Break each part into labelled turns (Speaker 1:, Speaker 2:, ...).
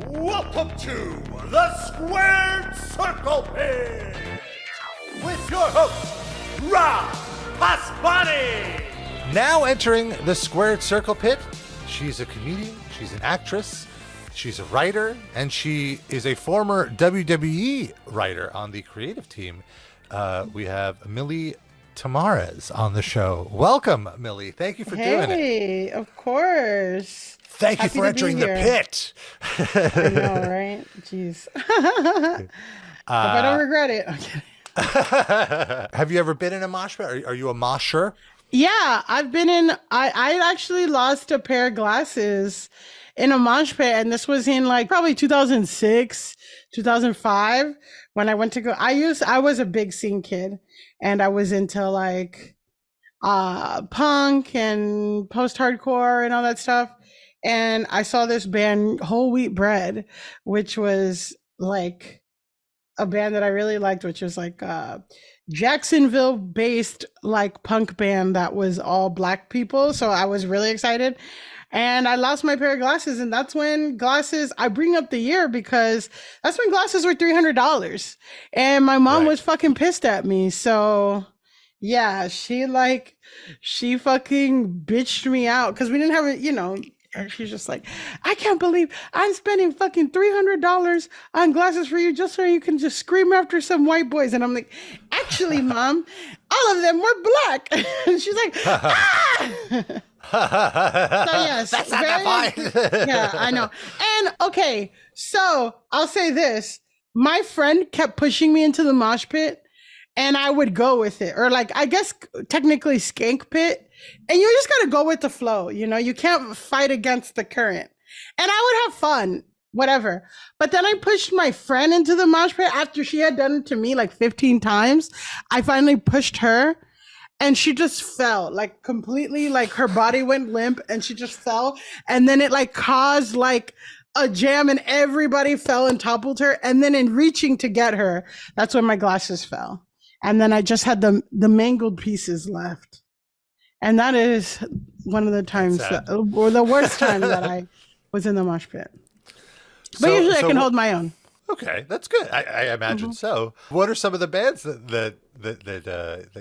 Speaker 1: Welcome to the Squared Circle Pit with your host, Rob Pasbani.
Speaker 2: Now entering the Squared Circle Pit, she's a comedian, she's an actress, she's a writer, and she is a former WWE writer on the creative team. We have Milly Tamarez on the show. Welcome, Milly. Thank you for doing it.
Speaker 3: Hey, of course.
Speaker 2: Thank you for entering the pit.
Speaker 3: I know, right? Jeez. Hope I don't regret it. Okay.
Speaker 2: Have you ever been in a mosh pit? Are you a mosher?
Speaker 3: Yeah, I've been in. I actually lost a pair of glasses in a mosh pit, and this was in like probably 2006, 2005 when I went to go. I was a big scene kid, and I was into like punk and post-hardcore and all that stuff. And I saw this band, Whole Wheat Bread, which was like a band that I really liked, which was like Jacksonville-based like punk band that was all Black people. So I was really excited. And I lost my pair of glasses. And that's when glasses, I bring up the year because that's when glasses were $300. And my mom was fucking pissed at me. So yeah, she fucking bitched me out because we didn't have it, and she's just like, I can't believe I'm spending fucking $300 on glasses for you just so you can just scream after some white boys. And I'm like, actually, Mom, all of them were Black. And she's like, ah! So yes,
Speaker 2: that's not that fine.
Speaker 3: Yeah, I know. And okay, so I'll say this. My friend kept pushing me into the mosh pit and I would go with it. Or like, I guess technically skank pit. And you just got to go with the flow. You can't fight against the current. And I would have fun, whatever. But then I pushed my friend into the mosh pit after she had done it to me like 15 times. I finally pushed her and she just fell like completely, like her body went limp and she just fell. And then it like caused like a jam and everybody fell and toppled her. And then in reaching to get her, that's when my glasses fell. And then I just had the mangled pieces left. And that is one of the times, or the worst time that I was in the mosh pit. But usually I can hold my own.
Speaker 2: Okay, that's good. I imagine so. What are some of the bands that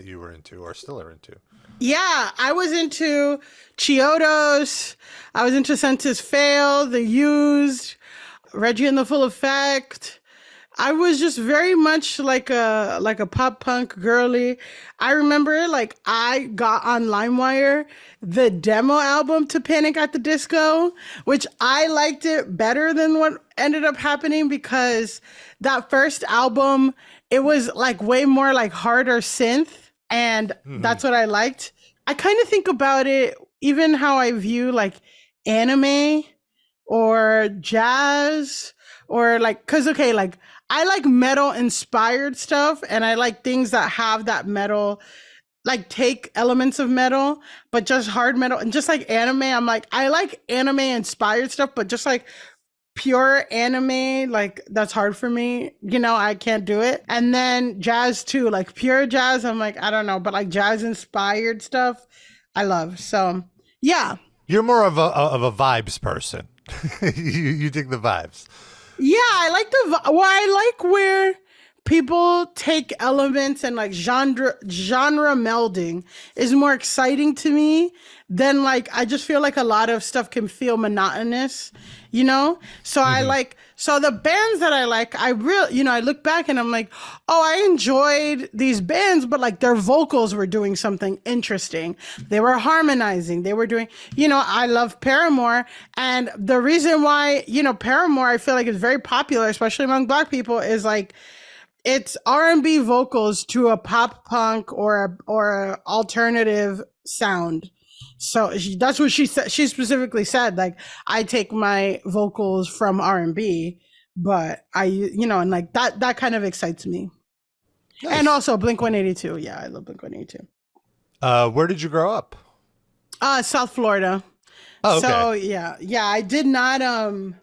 Speaker 2: you were into or still are into?
Speaker 3: Yeah, I was into Chiodos. I was into Senses Fail, The Used, Reggie and the Full Effect. I was just very much like a pop punk girly. I remember like I got on LimeWire the demo album to Panic at the Disco, which I liked it better than what ended up happening because that first album, it was like way more like harder synth. And that's what I liked. I kind of think about it, even how I view like anime or jazz or like, cause okay, like I like metal inspired stuff and I like things that have that metal, like take elements of metal, but just hard metal. And just like anime, I'm like, I like anime inspired stuff, but just like pure anime, like that's hard for me. I can't do it. And then jazz too, like pure jazz. I'm like, I don't know, but like jazz inspired stuff, I love. So yeah.
Speaker 2: You're more of a vibes person. you dig the vibes.
Speaker 3: Yeah, I like where people take elements and like genre melding is more exciting to me than like I just feel like a lot of stuff can feel monotonous, So I like the bands that I like, I look back and I'm like, oh, I enjoyed these bands, but like their vocals were doing something interesting. They were harmonizing. They were doing, I love Paramore. And the reason why, Paramore, I feel like is very popular, especially among Black people, is like, it's R&B vocals to a pop punk or a alternative sound. So that's what she said. She specifically said, like, I take my vocals from R&B, but and like that kind of excites me. Nice. And also Blink-182. Yeah, I love Blink-182.
Speaker 2: Where did you grow up?
Speaker 3: South Florida.
Speaker 2: Oh, okay.
Speaker 3: So yeah, I did not. So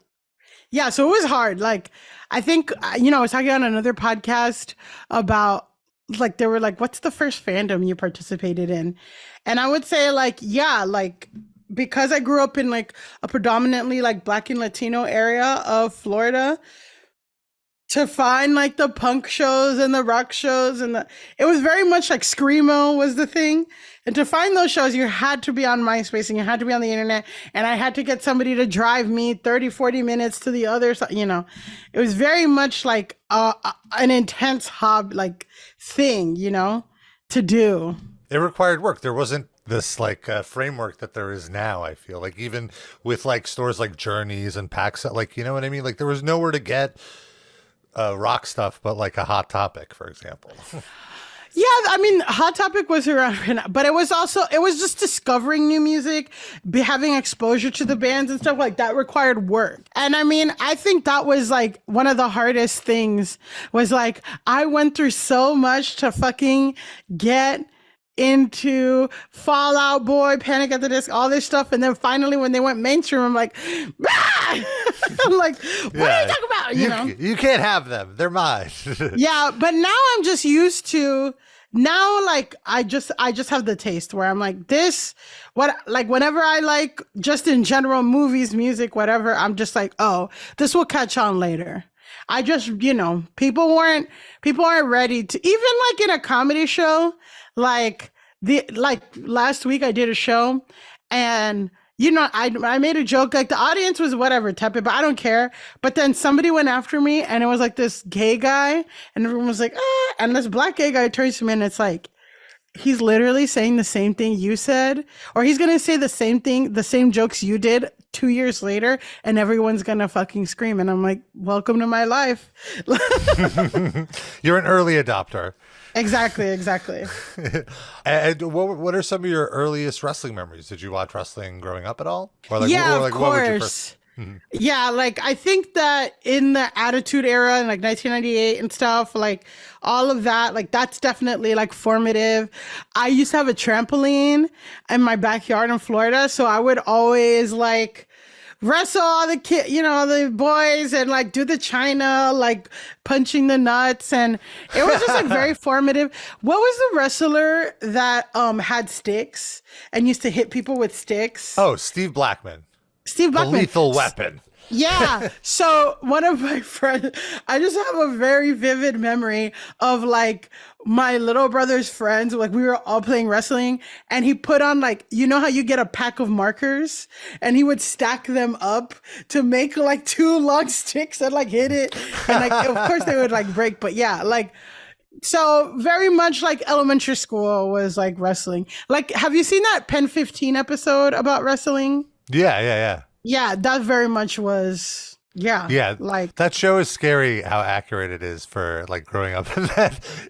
Speaker 3: it was hard. Like, I think, I was talking on another podcast about like, they were like, what's the first fandom you participated in? And I would say like, yeah, like because I grew up in like a predominantly like Black and Latino area of Florida, to find like the punk shows and the rock shows it was very much like screamo was the thing. And to find those shows, you had to be on MySpace and you had to be on the internet. And I had to get somebody to drive me 30, 40 minutes to the other side. It was very much like an intense hobby, like thing, to do.
Speaker 2: It required work. There wasn't this like framework that there is now. I feel like even with like stores like Journeys and Packs, like, you know what I mean? Like there was nowhere to get rock stuff, but like a Hot Topic, for example.
Speaker 3: Yeah, I mean, Hot Topic was around, but it was just discovering new music, having exposure to the bands and stuff like that required work. And I mean, I think that was like one of the hardest things was like, I went through so much to fucking get into Fall Out Boy, Panic at the Disco, all this stuff. And then finally when they went mainstream, I'm like, ah! I'm like, what are you talking about?
Speaker 2: You can't have them. They're mine.
Speaker 3: Yeah, but now I'm just used to like I just have the taste where I'm like whenever I like just in general movies, music, whatever, I'm just like, oh, this will catch on later. I just, people aren't ready to, even like in a comedy show, like last week I did a show and I made a joke, like the audience was whatever, tepid, but I don't care. But then somebody went after me and it was like this gay guy and everyone was like, ah, and this black gay guy turns to me and it's like, he's literally saying the same thing you said, or he's going to say the same thing, the same jokes you did 2 years later, and everyone's going to fucking scream. And I'm like, welcome to my life.
Speaker 2: You're an early adopter.
Speaker 3: Exactly.
Speaker 2: And what are some of your earliest wrestling memories? Did you watch wrestling growing up at all? Or like,
Speaker 3: yeah,
Speaker 2: or like,
Speaker 3: of
Speaker 2: what would you
Speaker 3: course. Yeah, like I think that in the Attitude Era in like 1998 and stuff, like all of that, like that's definitely like formative. I used to have a trampoline in my backyard in Florida, so I would always like wrestle all the kids, the boys, and like do the China, like punching the nuts, and it was just like very formative. What was the wrestler that had sticks and used to hit people with sticks?
Speaker 2: Oh, Steve Blackman.
Speaker 3: Steve Blackman.
Speaker 2: The Lethal Weapon.
Speaker 3: Yeah. So one of my friends, I just have a very vivid memory of like my little brother's friends, like we were all playing wrestling and he put on like, you know how you get a pack of markers and he would stack them up to make like 2 long sticks that like hit it. And like, of course they would like break, but yeah, like, so very much like elementary school was like wrestling. Like, have you seen that Pen 15 episode about wrestling?
Speaker 2: Yeah.
Speaker 3: Yeah, that very much was, yeah. Like
Speaker 2: that show is scary how accurate it is for like growing up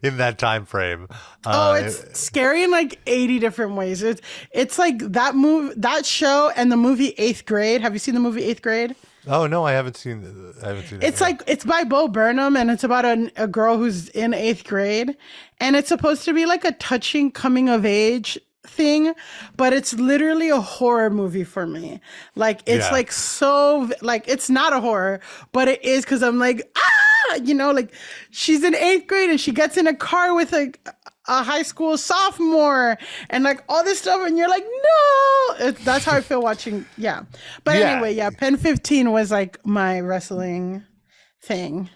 Speaker 2: in that time frame.
Speaker 3: It's scary in like 80 different ways. It's like that show and the movie 8th Grade. Have you seen the movie 8th Grade?
Speaker 2: Oh no, I haven't seen it.
Speaker 3: It's like, it's by Bo Burnham and it's about a girl who's in 8th grade and it's supposed to be like a touching coming of age thing, but it's literally a horror movie for me. Like it's like so like it's not a horror, but it is because I'm like like she's in 8th grade and she gets in a car with a high school sophomore and like all this stuff and you're like no, that's how I feel watching. But anyway, Pen 15 was like my wrestling thing.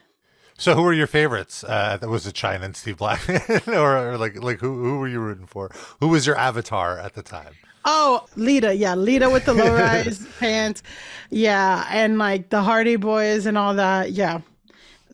Speaker 2: So who were your favorites? That was it China and Steve Blackman, or like who were you rooting for? Who was your avatar at the time?
Speaker 3: Oh, Lita. Yeah, Lita with the low-rise pants. Yeah, and like the Hardy Boys and all that. Yeah.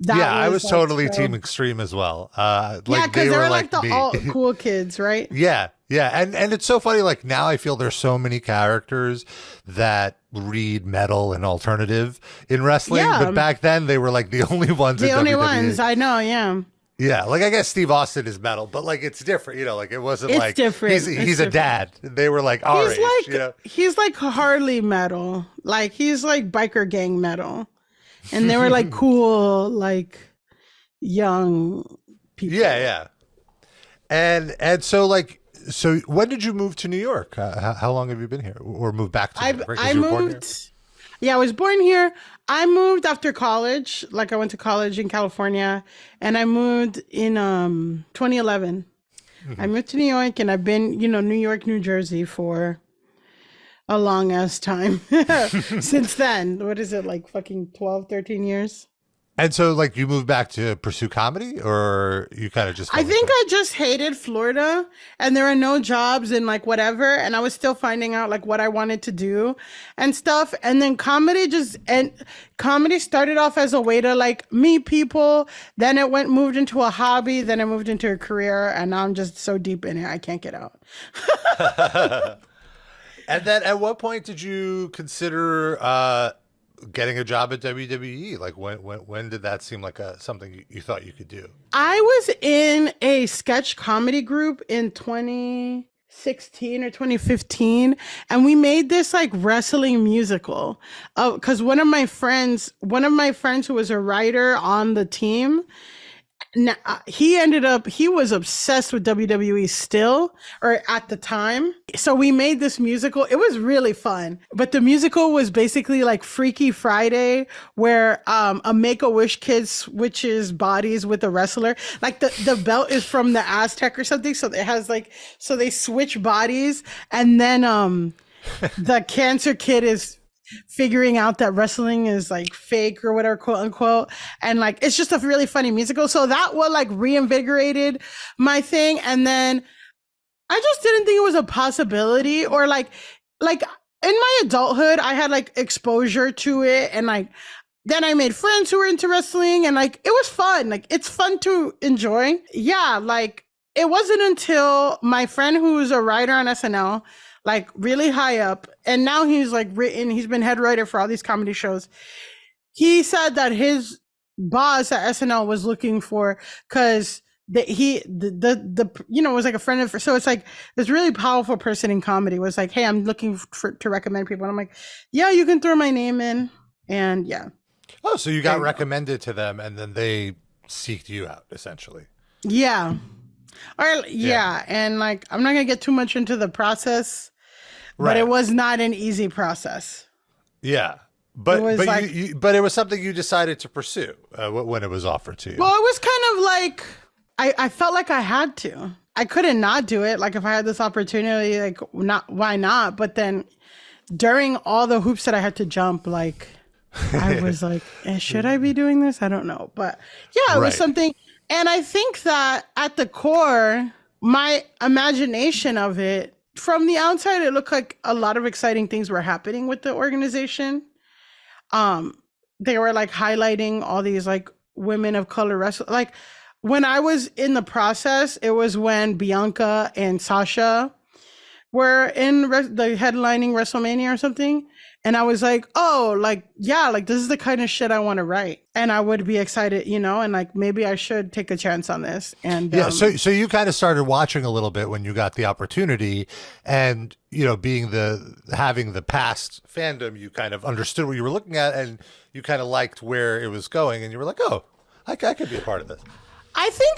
Speaker 2: I was like, totally Team Extreme as well.
Speaker 3: Because they were like the all cool kids, right?
Speaker 2: Yeah. And it's so funny. Like now I feel there's so many characters that read metal and alternative in wrestling. Yeah. But back then they were like the only ones.
Speaker 3: The only ones, I know, yeah.
Speaker 2: Yeah, like I guess Steve Austin is metal, but like it's different, like it wasn't
Speaker 3: it's
Speaker 2: like
Speaker 3: different.
Speaker 2: He's a dad. They were like our age,
Speaker 3: He's like Harley metal. Like he's like biker gang metal. And they were like cool, like young people. Yeah.
Speaker 2: And so like, so when did you move to New York? How long have you been here or moved back to New York? Right?
Speaker 3: I moved. Yeah, I was born here. I moved after college. Like I went to college in California and I moved in 2011. I moved to New York and I've been, New York, New Jersey for a long ass time since then. What is it, like fucking 12, 13 years?
Speaker 2: And so, like, you moved back to pursue comedy, or you kind of just?
Speaker 3: I think I just hated Florida, and there are no jobs and like whatever, and I was still finding out like what I wanted to do and stuff. And then comedy started off as a way to like meet people. Then it moved into a hobby. Then it moved into a career, and now I'm just so deep in it I can't get out.
Speaker 2: And then, at what point did you consider getting a job at WWE? Like, when did that seem like something you thought you could do?
Speaker 3: I was in a sketch comedy group in 2016 or 2015, and we made this like wrestling musical. Because one of my friends who was a writer on the team, he was obsessed with WWE still, or at the time. So we made this musical. It was really fun. But the musical was basically like Freaky Friday, where a Make-A-Wish kid switches bodies with a wrestler. Like the belt is from the Aztec or something. So it has like, so they switch bodies, and then the cancer kid is figuring out that wrestling is like fake or whatever, quote unquote. And like, it's just a really funny musical. So that what like reinvigorated my thing. And then I just didn't think it was a possibility, or like in my adulthood, I had like exposure to it. And like, then I made friends who were into wrestling, and like, it was fun. Like, it's fun to enjoy. Yeah. Like, it wasn't until my friend who's a writer on SNL, like really high up, and now he's been head writer for all these comedy shows. He said that his boss at SNL was looking for, because was like a friend of, so it's like this really powerful person in comedy was like, hey, I'm looking to recommend people. And I'm like, yeah, you can throw my name in. And yeah.
Speaker 2: Oh, so you got recommended to them, and then they seeked you out, essentially.
Speaker 3: Yeah. Or yeah. And like, I'm not gonna get too much into the process, but it was not an easy process.
Speaker 2: Yeah, but it was something you decided to pursue when it was offered to you.
Speaker 3: Well, it was kind of like I felt like I had to. I couldn't not do it. Like, if I had this opportunity, like, why not? But then during all the hoops that I had to jump, like, I was like, should I be doing this? I don't know. But yeah, it was something. And I think that at the core, my imagination of it, from the outside, it looked like a lot of exciting things were happening with the organization. They were like highlighting all these like women of color wrestling. Like, when I was in the process, it was when Bianca and Sasha were in the headlining WrestleMania or something. And I was like, oh, like, yeah, like, this is the kind of shit I want to write. And I would be excited, and like, maybe I should take a chance on this. And
Speaker 2: yeah, so you kind of started watching a little bit when you got the opportunity, and, having the past fandom, you kind of understood what you were looking at, and you kind of liked where it was going. And you were like, oh, I could be a part of this.
Speaker 3: I think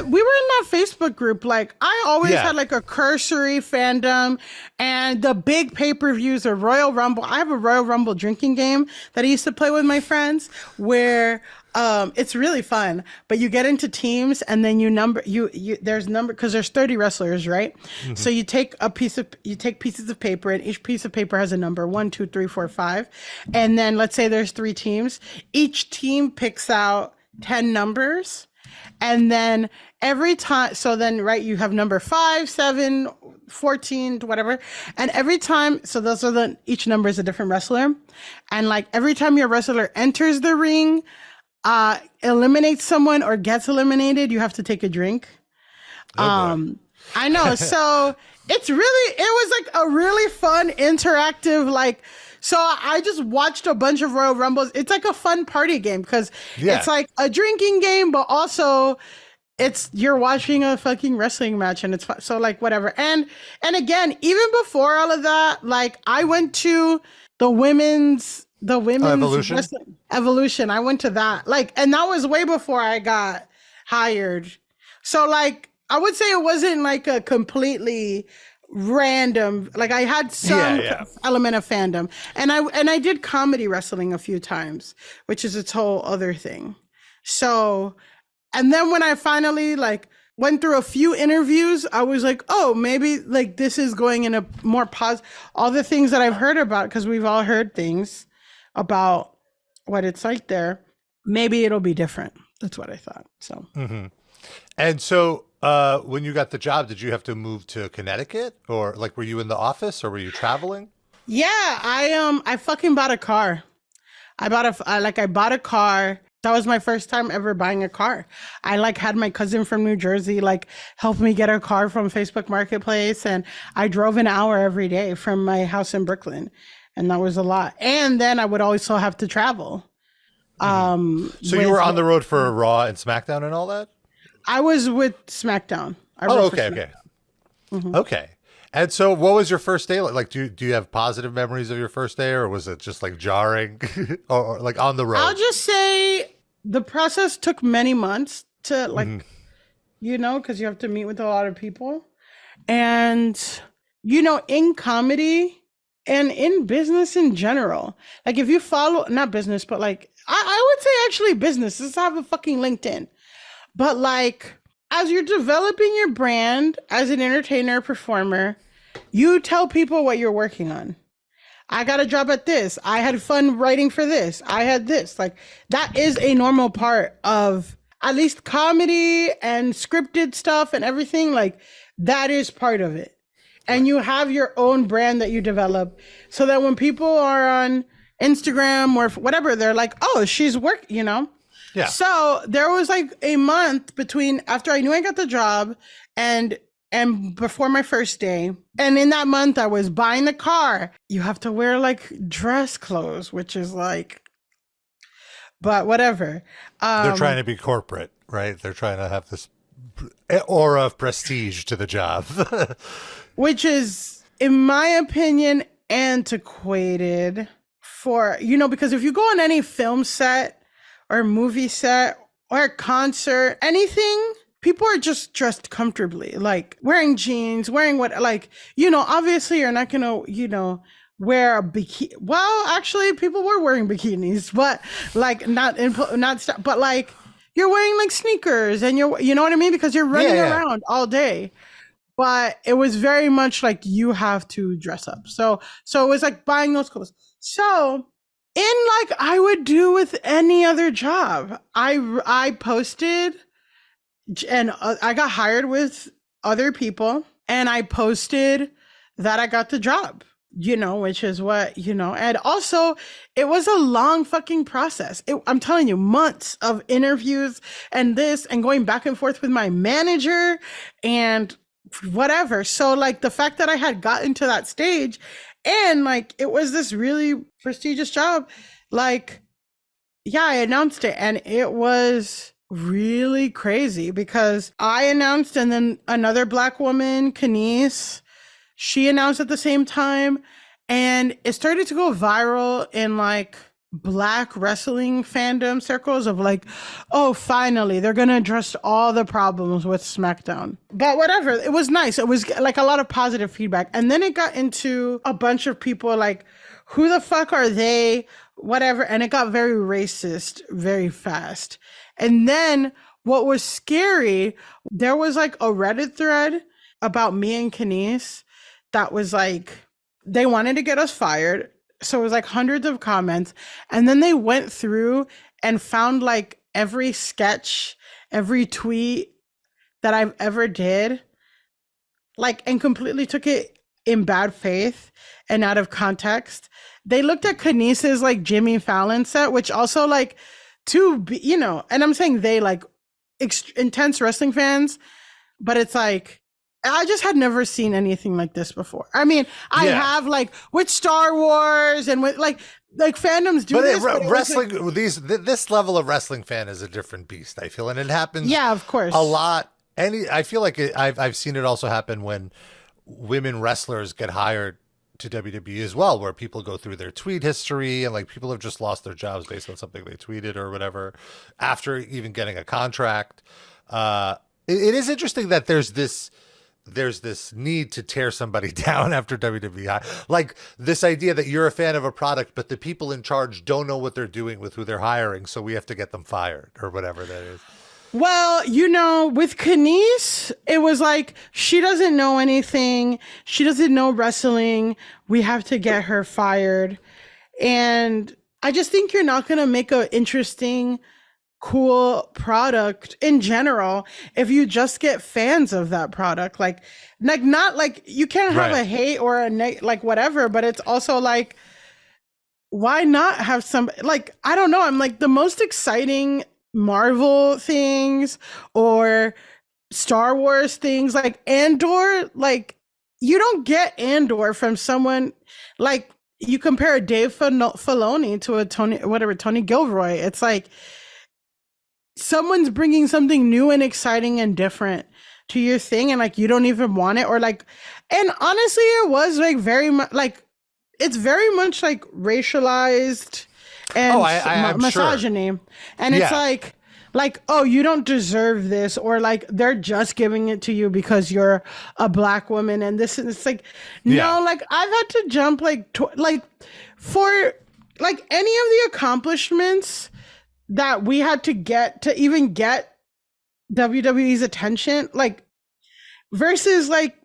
Speaker 3: we were in that Facebook group. Like, I always had like a cursory fandom, and the big pay-per-views or Royal Rumble. I have a Royal Rumble drinking game that I used to play with my friends, where it's really fun, but you get into teams, and then there's number, because there's 30 wrestlers, right? Mm-hmm. So you take pieces of paper, and each piece of paper has a number, 1, 2, 3, 4, 5. And then let's say there's 3 teams. Each team picks out 10 numbers. And then every time, so then, you have number 5, 7, 14, whatever. And every time, so those are each number is a different wrestler. And like, every time your wrestler enters the ring, eliminates someone or gets eliminated, you have to take a drink. I know. So it was like a really fun, interactive, like, so I just watched a bunch of Royal Rumbles. It's like a fun party game, because it's like a drinking game, but also you're watching a fucking wrestling match, and it's fun. So like, whatever. And again, even before all of that, like, I went to the women's
Speaker 2: Evolution.
Speaker 3: Evolution. I went to that, like, and that was way before I got hired. So like, I would say it wasn't like a completely random, like, I had some element of fandom, and I did comedy wrestling a few times, which is its whole other thing. So, and then when I finally like went through a few interviews, I was like, oh, maybe like this is going in a more positive, all the things that I've heard about, because we've all heard things about what it's like there. Maybe it'll be different. That's what I thought. So,
Speaker 2: And so when you got the job, did you have to move to Connecticut, or like, were you in the office, or were you traveling?
Speaker 3: yeah, I fucking bought a car. I bought a car. That was my first time ever buying a car. I like had my cousin from New Jersey like help me get a car from Facebook Marketplace, and I drove an hour every day from my house in Brooklyn, and that was a lot. And then I would also have to travel.
Speaker 2: So you were on the road for Raw and SmackDown and all that?
Speaker 3: I was with SmackDown.
Speaker 2: Okay. Okay. And so what was your first day like? Like, do you have positive memories of your first day, or was it just like jarring or like on the road?
Speaker 3: I'll just say the process took many months to like, because you have to meet with a lot of people. And, in comedy and in business in general, like if you follow, not business, but like, I would say actually business, let's have a fucking LinkedIn. But like, as you're developing your brand as an entertainer, performer, you tell people what you're working on. I got a job at this. I had fun writing for this. I had this. Like, that is a normal part of at least comedy and scripted stuff and everything. Like, that is part of it. And you have your own brand that you develop so that when people are on Instagram or whatever, they're like, oh, she's
Speaker 2: Yeah.
Speaker 3: So there was like a month between after I knew I got the job and before my first day. And in that month I was buying the car. You have to wear like dress clothes, which is like, but whatever.
Speaker 2: They're trying to be corporate, right? They're trying to have this aura of prestige to the job.
Speaker 3: Which is, in my opinion, antiquated for, because if you go on any film set or movie set or concert, anything, people are just dressed comfortably, like wearing jeans, wearing obviously you're not going to, wear a bikini. Well, actually people were wearing bikinis, but like but like you're wearing like sneakers and you know what I mean? Because you're running around all day. But it was very much like you have to dress up. So it was like buying those clothes. So in like I would do with any other job, I posted and I got hired with other people, and I posted that I got the job, which is what, and also it was a long fucking process. I'm telling you, months of interviews and this and going back and forth with my manager and whatever. So like the fact that I had gotten to that stage and like it was this really prestigious job, like, yeah, I announced it and it was really crazy because I announced and then another Black woman, Kenise, she announced at the same time, and it started to go viral in like Black wrestling fandom circles of like, oh, finally they're gonna address all the problems with SmackDown. But whatever, it was nice. It was like a lot of positive feedback, and then it got into a bunch of people like, who the fuck are they, whatever, and it got very racist very fast. And then what was scary, there was like a Reddit thread about me and Kenise that was like, they wanted to get us fired. So it was like hundreds of comments. And then they went through and found like every sketch, every tweet that I've ever did, like, and completely took it in bad faith and out of context. They looked at Kenise's like Jimmy Fallon set, which also like to be, and I'm saying they like intense wrestling fans, but it's like, I just had never seen anything like this before. I mean, I have like with Star Wars and with like fandoms do this. But
Speaker 2: wrestling, like, this level of wrestling fan is a different beast, I feel, and it happens.
Speaker 3: Yeah, of course,
Speaker 2: a lot. I feel like I've seen it also happen when women wrestlers get hired to WWE as well, where people go through their tweet history and like people have just lost their jobs based on something they tweeted or whatever after even getting a contract. It is interesting that there's this need to tear somebody down after WWE. Like this idea that you're a fan of a product, but the people in charge don't know what they're doing with who they're hiring, so we have to get them fired or whatever that is.
Speaker 3: Well, you know, with Kenise, it was like, she doesn't know anything. She doesn't know wrestling. We have to get her fired. And I just think you're not going to make an interesting, cool product in general if you just get fans of that product. Like not like you can't have a hate or a like whatever, but it's also like, why not have some, like, I don't know. I'm like, the most exciting Marvel things or Star Wars things like Andor, like you don't get Andor from someone like, you compare a Dave Filoni to a Tony Gilroy. It's like someone's bringing something new and exciting and different to your thing, and like you don't even want it, or like, and honestly, it was like very much like, it's very much like racialized and misogyny, sure. And it's like, oh, you don't deserve this, or like they're just giving it to you because you're a black woman, and this, and it's like, no, like I've had to jump like for like any of the accomplishments that we had to get to even get WWE's attention, like versus like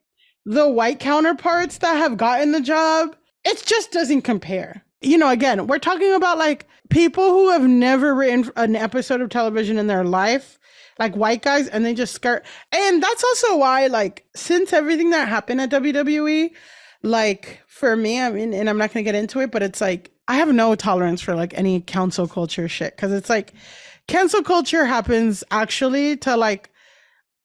Speaker 3: the white counterparts that have gotten the job, it just doesn't compare. You know, again, we're talking about like people who have never written an episode of television in their life, like white guys, and they just skirt. And that's also why, like, since everything that happened at WWE, like for me, I mean, and I'm not going to get into it, but it's like, I have no tolerance for like any cancel culture shit. Cause it's like cancel culture happens actually to like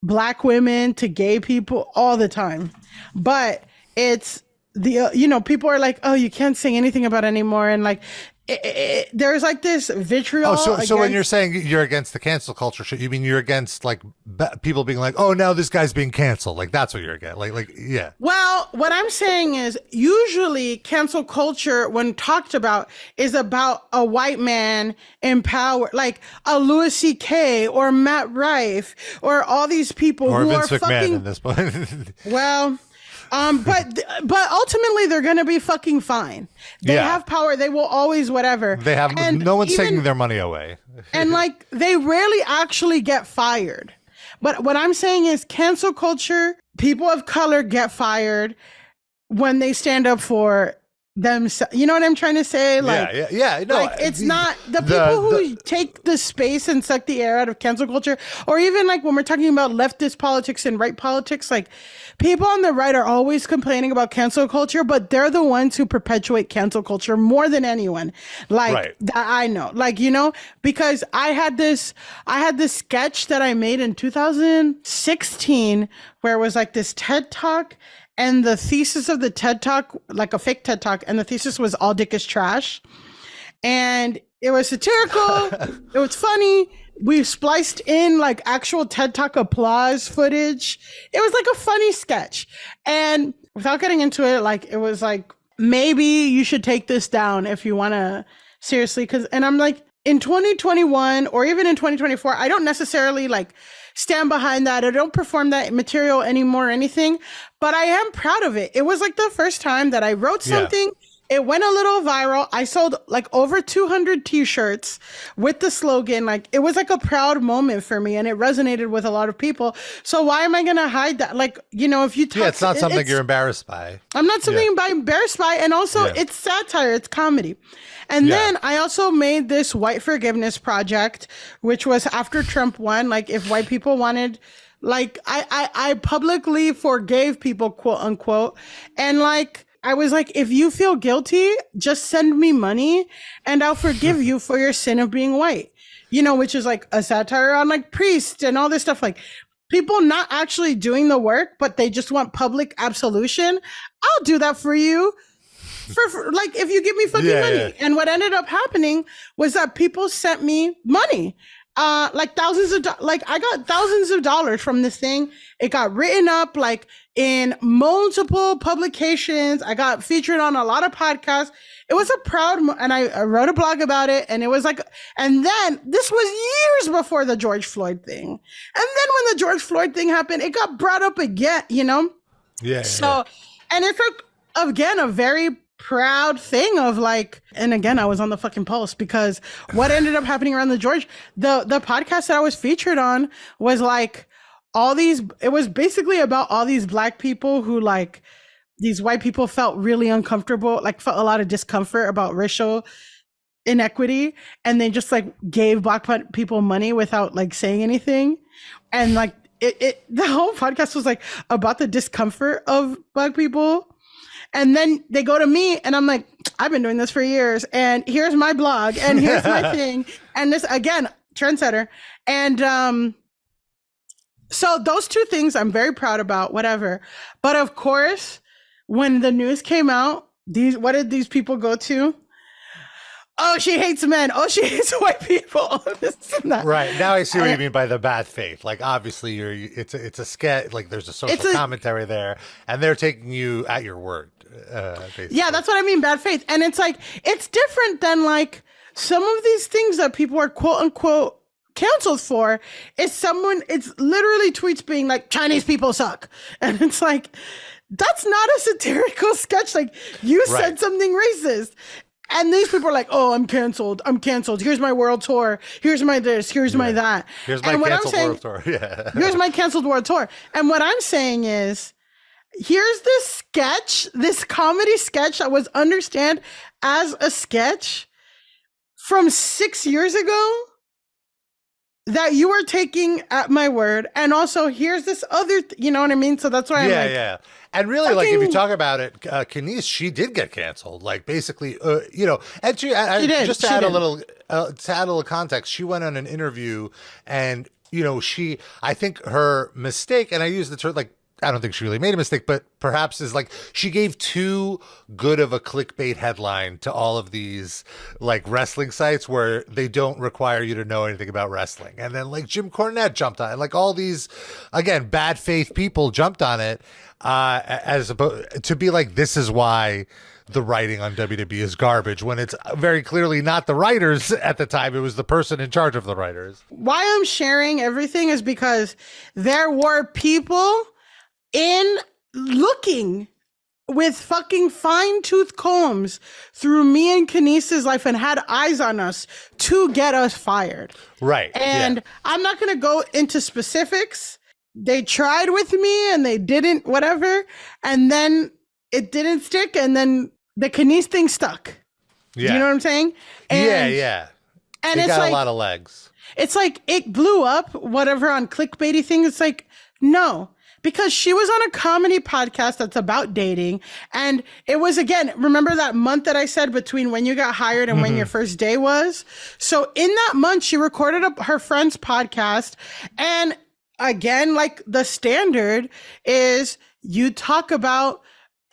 Speaker 3: black women, to gay people all the time. But it's the, you know, people are like, oh, you can't say anything about it anymore. And like, there's like this vitriol.
Speaker 2: Oh, so when you're saying you're against the cancel culture shit, you mean you're against like people being like, oh, now this guy's being canceled. Like that's what you're against. Like, yeah.
Speaker 3: Well, what I'm saying is usually cancel culture, when talked about, is about a white man in power, like a Louis C.K. or Matt Rife or all these people
Speaker 2: or
Speaker 3: who
Speaker 2: Vince
Speaker 3: are
Speaker 2: McMahon
Speaker 3: fucking.
Speaker 2: In this point.
Speaker 3: Well. But ultimately they're gonna be fucking fine. They have power. They will always whatever.
Speaker 2: They have, and no one's taking their money away.
Speaker 3: And like they rarely actually get fired. But what I'm saying is cancel culture, people of color get fired when they stand up for them. You know what I'm trying to say? Like,
Speaker 2: yeah. No,
Speaker 3: like it's not the people who take the space and suck the air out of cancel culture, or even like when we're talking about leftist politics and right politics, like people on the right are always complaining about cancel culture, but they're the ones who perpetuate cancel culture more than anyone. Like that I know, like, you know, because I had this sketch that I made in 2016 where it was like this TED Talk. And the thesis of the TED Talk, like a fake TED Talk, and the thesis was all dick is trash. And it was satirical. It was funny. We spliced in like actual TED Talk applause footage. It was like a funny sketch. And without getting into it, like it was like, maybe you should take this down if you want to seriously. And I'm like, in 2021 or even in 2024, I don't necessarily like stand behind that. I don't perform that material anymore or anything, but I am proud of it. It was like the first time that I wrote something. It went a little viral. I sold like over 200 t-shirts with the slogan. Like it was like a proud moment for me, and it resonated with a lot of people. So why am I going to hide that? Like, you know, if you talk,
Speaker 2: it's not something you're embarrassed by.
Speaker 3: I'm not something I'm embarrassed by. And also it's satire, it's comedy. And then I also made this white forgiveness project, which was after Trump won. Like if white people wanted, like I publicly forgave people, quote unquote. And like, I was like, if you feel guilty, just send me money and I'll forgive you for your sin of being white, you know, which is like a satire on like priests and all this stuff. Like people not actually doing the work, but they just want public absolution. I'll do that for you. For like, if you give me fucking money. Yeah. And what ended up happening was that people sent me money. Like I got thousands of dollars from this thing. It got written up like in multiple publications. I got featured on a lot of podcasts. It was a proud, and I wrote a blog about it, and it was like, and then this was years before the George Floyd thing. And then when the George Floyd thing happened, it got brought up again, you know?
Speaker 2: Yeah.
Speaker 3: So, and it's like, again, a very proud thing of like, and again, I was on the fucking Pulse because what ended up happening around the podcast that I was featured on was like it was basically about all these Black people who like these white people felt really uncomfortable, like felt a lot of discomfort about racial inequity, and they just like gave Black people money without like saying anything. And like the whole podcast was like about the discomfort of Black people. And then they go to me and I'm like, I've been doing this for years and here's my blog and here's my thing. And this, again, trendsetter. And so those two things I'm very proud about, whatever. But of course, when the news came out, what did these people go to? Oh, she hates men. Oh, she hates white people.
Speaker 2: Right. Now I see what you mean by the bad faith. Like, obviously, it's a sketch. Like, there's a social commentary there, and they're taking you at your word. Yeah,
Speaker 3: that's what I mean, bad faith. And it's like, it's different than like some of these things that people are quote unquote canceled for. It's literally tweets being like, Chinese people suck. And it's like, that's not a satirical sketch. Like, you said something racist. And these people are like, oh, I'm canceled. Here's my world tour. Here's my this. Here's my that.
Speaker 2: Here's my canceled world tour. Yeah.
Speaker 3: Here's my canceled world tour. And what I'm saying is, here's this sketch, this comedy sketch that was understood as a sketch from 6 years ago that you are taking at my word. And also, here's this other, you know what I mean? So that's why I'm like,
Speaker 2: yeah. And really, like, if you talk about it, Kenise, she did get canceled. Like, basically, you know, and she did. Just to add a little context, she went on an interview, and you know, I think her mistake, and I use the term like, I don't think she really made a mistake, but perhaps is like she gave too good of a clickbait headline to all of these like wrestling sites where they don't require you to know anything about wrestling. And then like Jim Cornette jumped on it. Like all these, again, bad faith people jumped on it as opposed to be like, this is why the writing on WWE is garbage, when it's very clearly not the writers at the time. It was the person in charge of the writers.
Speaker 3: Why I'm sharing everything is because there were people in looking with fucking fine-tooth combs through me and Kenise's life and had eyes on us to get us fired.
Speaker 2: Right.
Speaker 3: And I'm not going to go into specifics. They tried with me and they didn't, whatever. And then it didn't stick. And then the Kenise thing stuck. Yeah. Do you know what I'm saying? And,
Speaker 2: yeah.
Speaker 3: And
Speaker 2: it
Speaker 3: it's
Speaker 2: got
Speaker 3: like,
Speaker 2: a lot of legs.
Speaker 3: It's like it blew up, whatever, on clickbaity thing. It's like, no. Because she was on a comedy podcast that's about dating. And it was, again, remember that month that I said between when you got hired and when your first day was? So in that month, she recorded her friend's podcast. And again, like the standard is you talk about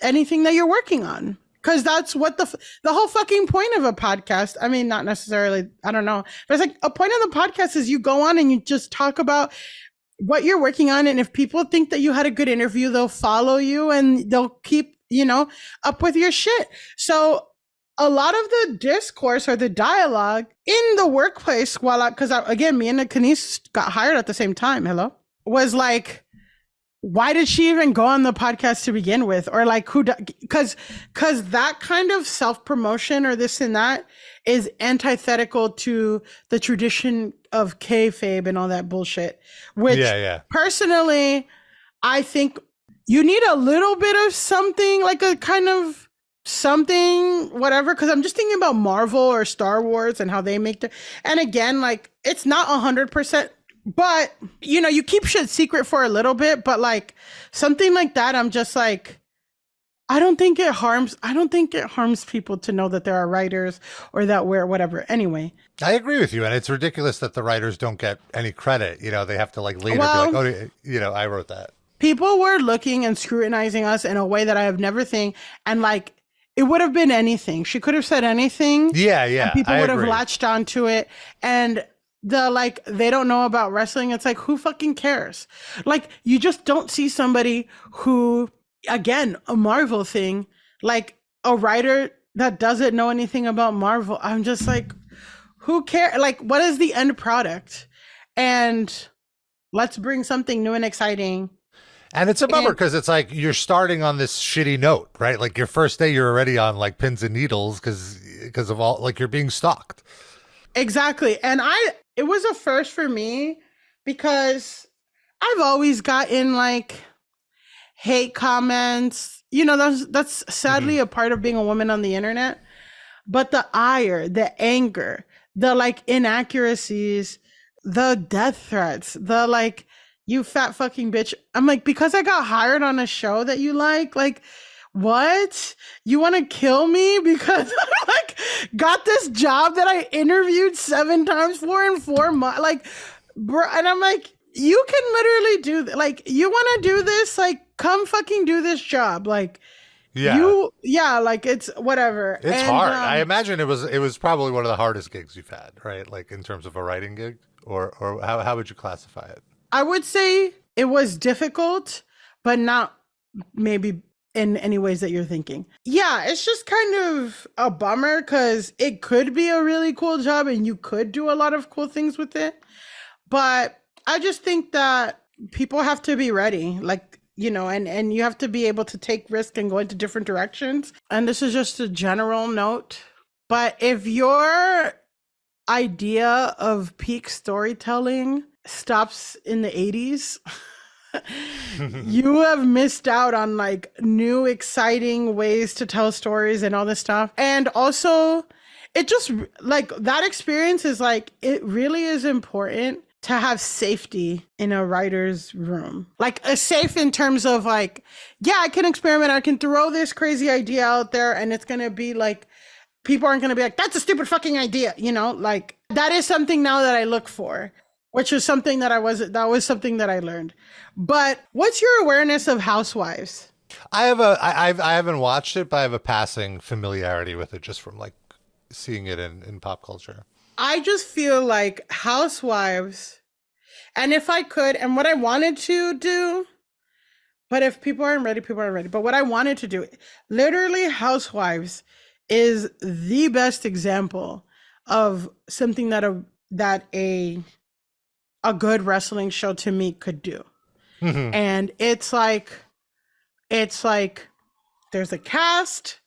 Speaker 3: anything that you're working on. Because that's what the whole fucking point of a podcast. I mean, not necessarily, I don't know. But it's like a point of the podcast is you go on and you just talk about what you're working on. And if people think that you had a good interview, they'll follow you and they'll keep, you know, up with your shit. So a lot of the discourse or the dialogue in the workplace, because again, me and Kenise got hired at the same time, was like, why did she even go on the podcast to begin with? Or like, because that kind of self-promotion or this and that is antithetical to the tradition of kayfabe and all that bullshit, which personally, I think you need a little bit of something, like a kind of something, whatever. Cause I'm just thinking about Marvel or Star Wars and how they make and again, like it's not 100%, but you know, you keep shit secret for a little bit, but like something like that, I'm just like, I don't think it harms people to know that there are writers or that we're whatever. Anyway.
Speaker 2: I agree with you. And it's ridiculous that the writers don't get any credit. You know, they have to like later be like, oh, you know, I wrote that.
Speaker 3: People were looking and scrutinizing us in a way that I have never seen. And like, it would have been anything. She could have said anything.
Speaker 2: Yeah.
Speaker 3: And people would have latched onto it. And they don't know about wrestling. It's like, who fucking cares? Like, you just don't see somebody who, again, a Marvel thing, like a writer that doesn't know anything about Marvel. I'm just like, who cares? Like, what is the end product? And let's bring something new and exciting.
Speaker 2: And it's a bummer because it's like you're starting on this shitty note, right? Like your first day, you're already on like pins and needles because of all, like, you're being stalked.
Speaker 3: Exactly. And it was a first for me because I've always gotten like hate comments. You know, that's sadly a part of being a woman on the internet. But the ire, the anger, the like inaccuracies, the death threats, the like, you fat fucking bitch. I'm like, because I got hired on a show that you like, what? You want to kill me because I like got this job that I interviewed 7 times for in 4 months? Like, bro, and I'm like, you can literally do like, you want to do this? Like, come fucking do this job. Like, like it's whatever.
Speaker 2: It's hard. I imagine it was probably one of the hardest gigs you've had, right? Like in terms of a writing gig, or how would you classify it?
Speaker 3: I would say it was difficult, but not maybe in any ways that you're thinking. Yeah, it's just kind of a bummer because it could be a really cool job and you could do a lot of cool things with it. But I just think that people have to be ready, like, you know, and you have to be able to take risk and go into different directions. And this is just a general note. But if your idea of peak storytelling stops in the 80s, you have missed out on like new exciting ways to tell stories and all this stuff. And also it just like that experience is like, it really is important to have safety in a writer's room. Like a safe in terms of like, yeah, I can experiment. I can throw this crazy idea out there and it's going to be like, people aren't going to be like, that's a stupid fucking idea. You know, like that is something now that I look for, which is something that was something that I learned. But what's your awareness of Housewives?
Speaker 2: I haven't watched it, but I have a passing familiarity with it just from like seeing it in pop culture.
Speaker 3: I just feel like Housewives, and if I could, and what I wanted to do, but if people aren't ready, people aren't ready. But what I wanted to do, literally Housewives is the best example of something that a good wrestling show to me could do. Mm-hmm. And it's like there's a cast,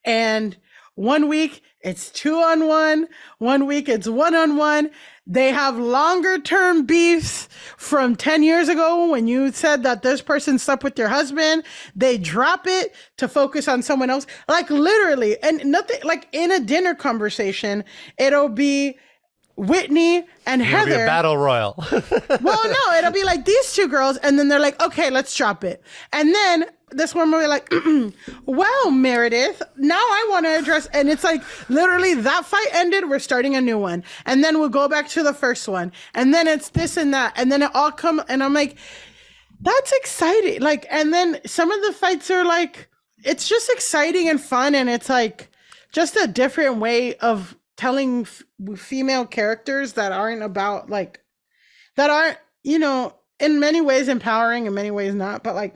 Speaker 3: and 1 week it's 2-on-1, 1 week it's 1-on-1. They have longer term beefs from 10 years ago when you said that this person slept with your husband. They drop it to focus on someone else. Like literally, and nothing like in a dinner conversation, it'll be Whitney and Heather.
Speaker 2: It'll be a battle royal.
Speaker 3: Well, no, it'll be like these two girls, and then they're like, okay, let's drop it. And then this one will be like, well, Meredith, now I want to address, and it's like literally that fight ended, we're starting a new one. And then we'll go back to the first one. And then it's this and that. And then it all come, and I'm like, that's exciting. Like, and then some of the fights are like, it's just exciting and fun. And it's like just a different way of telling female characters that aren't about like, that aren't, you know, in many ways empowering, in many ways not, but like,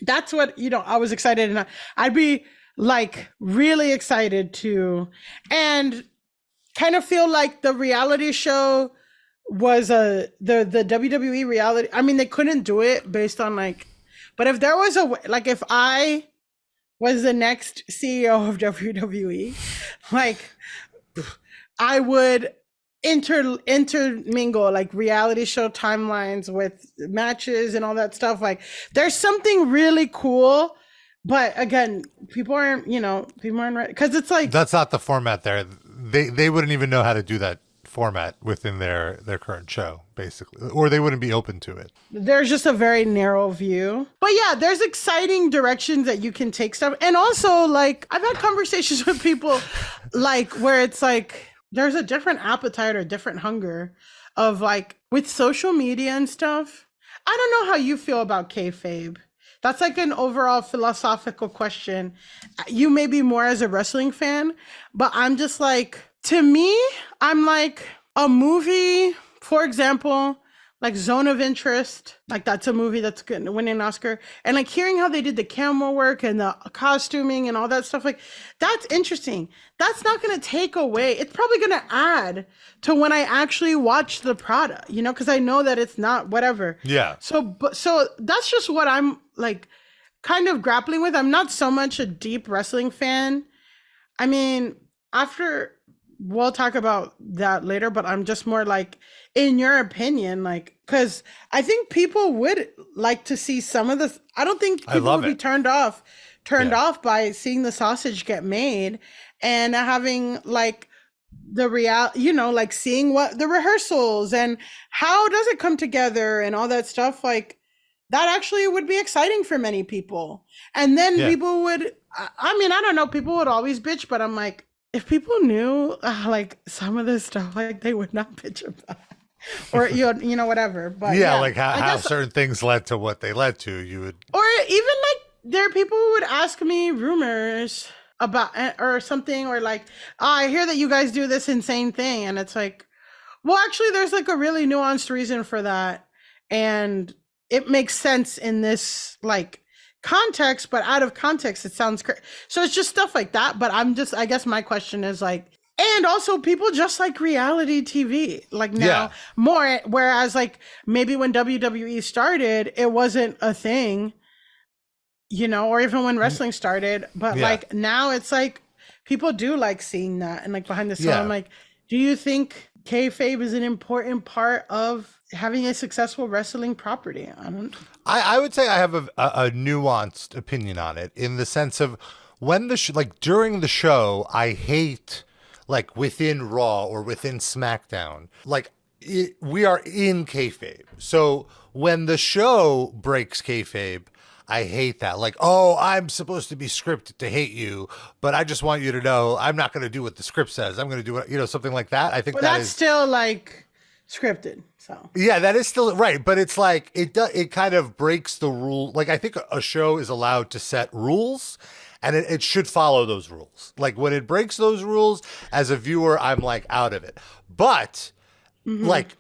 Speaker 3: that's what, you know, I was excited, and I'd be like really excited to, and kind of feel like the reality show was the WWE reality. I mean, they couldn't do it based on like, but if there was like, if I was the next CEO of WWE, like I would intermingle like reality show timelines with matches and all that stuff. Like there's something really cool, but again, people aren't ready, because it's like,
Speaker 2: that's not the format there. They wouldn't even know how to do that format within their current show, basically, or they wouldn't be open to it.
Speaker 3: There's just a very narrow view. But yeah, there's exciting directions that you can take stuff. And also like I've had conversations with people like where it's like there's a different appetite or different hunger of like with social media and stuff. I don't know how you feel about kayfabe. That's like an overall philosophical question. You may be more as a wrestling fan, but I'm just like, to me, I'm like a movie, for example, like Zone of Interest, like that's a movie that's going to win an Oscar. And like hearing how they did the camera work and the costuming and all that stuff, like that's interesting. That's not going to take away. It's probably going to add to when I actually watch the product, you know, because I know that it's not whatever.
Speaker 2: Yeah.
Speaker 3: So that's just what I'm like kind of grappling with. I'm not so much a deep wrestling fan. I mean, we'll talk about that later, but I'm just more like, in your opinion, like, because I think people would like to see some of this. I don't think people would be turned off by seeing the sausage get made and having like the you know, like seeing what the rehearsals and how does it come together and all that stuff. Like that actually would be exciting for many people. And then people would, I mean, I don't know, people would always bitch, but I'm like, if people knew like some of this stuff, like they would not bitch about it. Or you know, whatever. But
Speaker 2: like how certain things led to what they led to, you would.
Speaker 3: Or even like there are people who would ask me rumors about or something, or like, oh, I hear that you guys do this insane thing, and it's like, well, actually, there's like a really nuanced reason for that, and it makes sense in this like context, but out of context, it sounds crazy. So it's just stuff like that. But I guess my question is like, and also people just like reality TV like now more, whereas like maybe when WWE started, it wasn't a thing, you know, or even when wrestling started, but like now it's like people do like seeing that and like behind the scenes. I'm like, do you think kayfabe is an important part of having a successful wrestling property?
Speaker 2: I would say I have a nuanced opinion on it, in the sense of when like during the show, I hate like within Raw or within SmackDown, like we are in kayfabe. So when the show breaks kayfabe, I hate that. Like, oh, I'm supposed to be scripted to hate you, but I just want you to know I'm not going to do what the script says. I'm going to do what, you know, something like that. I think that's
Speaker 3: still like scripted. So
Speaker 2: yeah, that is still right. But it's like, it kind of breaks the rule. Like, I think a show is allowed to set rules, and it should follow those rules. Like when it breaks those rules, as a viewer, I'm like out of it. But like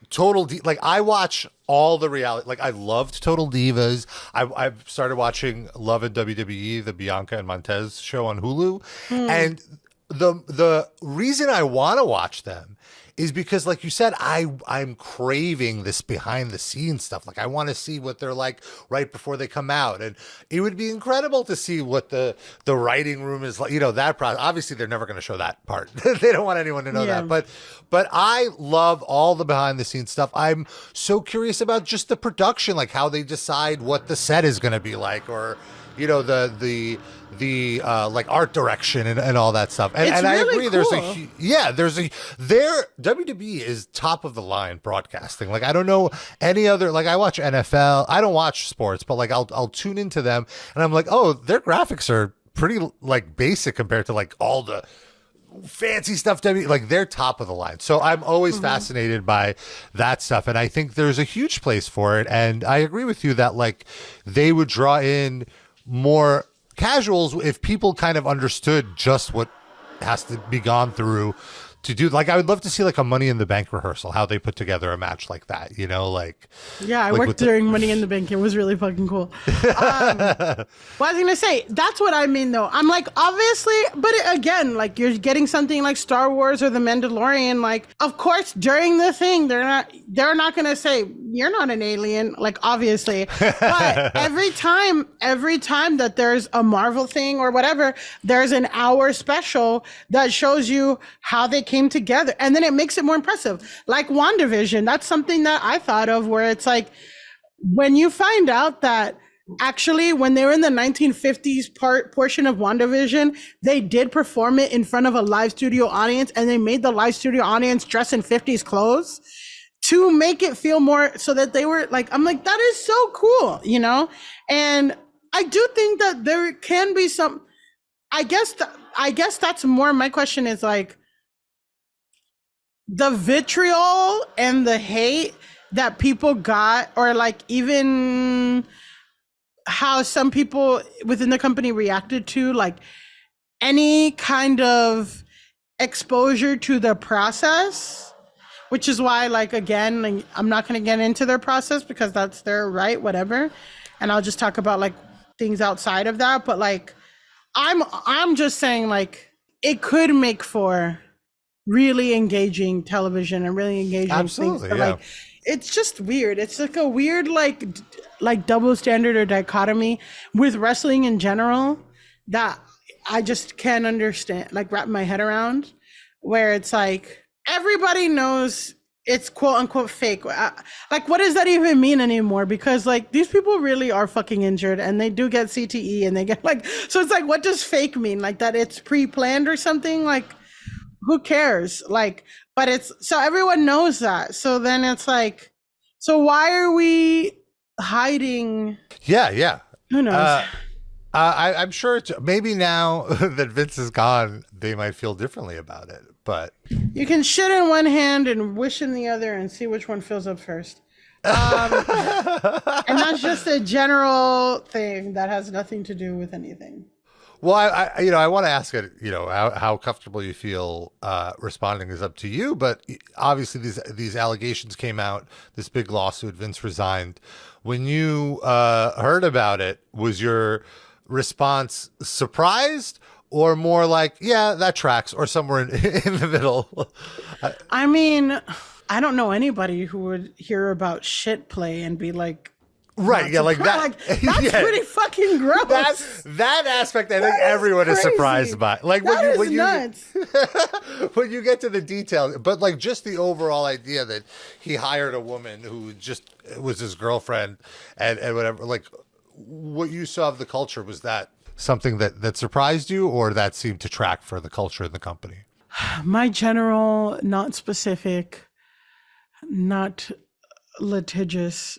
Speaker 2: like I watch all the reality. Like I loved Total Divas. I've started watching Love and WWE, the Bianca and Montez show on Hulu. And the reason I want to watch them is because, like you said, I'm craving this behind the scenes stuff. Like I want to see what they're like right before they come out, and it would be incredible to see what the writing room is like. You know, that process. Obviously, they're never going to show that part. They don't want anyone to know that. But I love all the behind the scenes stuff. I'm so curious about just the production, like how they decide what the set is going to be like, or you know, the like art direction and all that stuff. And,
Speaker 3: it's
Speaker 2: I
Speaker 3: really
Speaker 2: agree.
Speaker 3: Cool.
Speaker 2: Their WWE is top of the line broadcasting. Like I don't know any other, like I watch NFL. I don't watch sports, but like I'll tune into them and I'm like, oh, their graphics are pretty like basic compared to like all the fancy stuff. Like they're top of the line. So I'm always fascinated by that stuff. And I think there's a huge place for it. And I agree with you that like they would draw in more casuals if people kind of understood just what has to be gone through to do. Like I would love to see like a Money in the Bank rehearsal, how they put together a match like that, you know, like
Speaker 3: I worked during Money in the Bank. It was really fucking cool. What I was gonna say, that's what I mean though. I'm like, obviously, but again, like you're getting something like Star Wars or The Mandalorian, like of course during the thing they're not gonna say you're not an alien, like obviously. But every time that there's a Marvel thing or whatever, there's an hour special that shows you how they came together, and then it makes it more impressive. Like WandaVision, that's something that I thought of, where it's like when you find out that actually when they were in the 1950s portion of WandaVision, they did perform it in front of a live studio audience, and they made the live studio audience dress in 50s clothes to make it feel more, so that they were like, I'm like, that is so cool, you know? And I do think that there can be some, I guess that's more my question, is like the vitriol and the hate that people got, or like even how some people within the company reacted to like any kind of exposure to the process which is why, like, again, like, I'm not going to get into their process because that's their right, whatever. And I'll just talk about like things outside of that. But like, I'm just saying, like, it could make for really engaging television and really engaging
Speaker 2: Absolutely,
Speaker 3: things. But
Speaker 2: yeah.
Speaker 3: like, it's just weird. It's like a weird like double standard or dichotomy with wrestling in general that I just can't understand, like wrap my head around, where it's like everybody knows it's quote unquote fake. Like, what does that even mean anymore? Because like these people really are fucking injured and they do get CTE and they get like, so it's like, what does fake mean? Like that it's pre-planned or something? Like, who cares? Like, but it's, so everyone knows that. So then it's like, so why are we hiding?
Speaker 2: Yeah.
Speaker 3: Who knows?
Speaker 2: I'm sure it's maybe now that Vince is gone, they might feel differently about it. But
Speaker 3: You can shit in one hand and wish in the other and see which one fills up first. And that's just a general thing that has nothing to do with anything.
Speaker 2: well, I want to ask it, how comfortable you feel responding is up to you. But obviously, these allegations came out. This big lawsuit. Vince resigned. When you heard about it, was your response surprised or more like, yeah, that tracks, or somewhere in the middle?
Speaker 3: I mean, I don't know anybody who would hear about shit play and be like,
Speaker 2: Right, yeah, like that.
Speaker 3: like, that's
Speaker 2: yeah.
Speaker 3: pretty fucking gross.
Speaker 2: That aspect, I think everyone is surprised by. Like when you
Speaker 3: nuts.
Speaker 2: when you get to the details, but like just the overall idea that he hired a woman who just was his girlfriend and whatever. Like, what you saw of the culture, was that something that surprised you, or that seemed to track for the culture in the company?
Speaker 3: My general, not specific, not litigious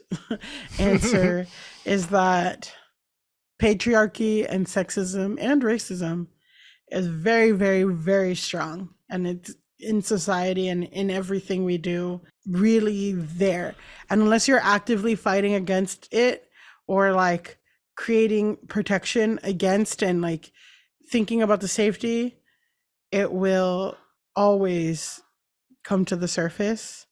Speaker 3: answer is that patriarchy and sexism and racism is very, very, very strong, and it's in society and in everything we do, really there. And unless you're actively fighting against it or like creating protection against and like thinking about the safety, it will always come to the surface.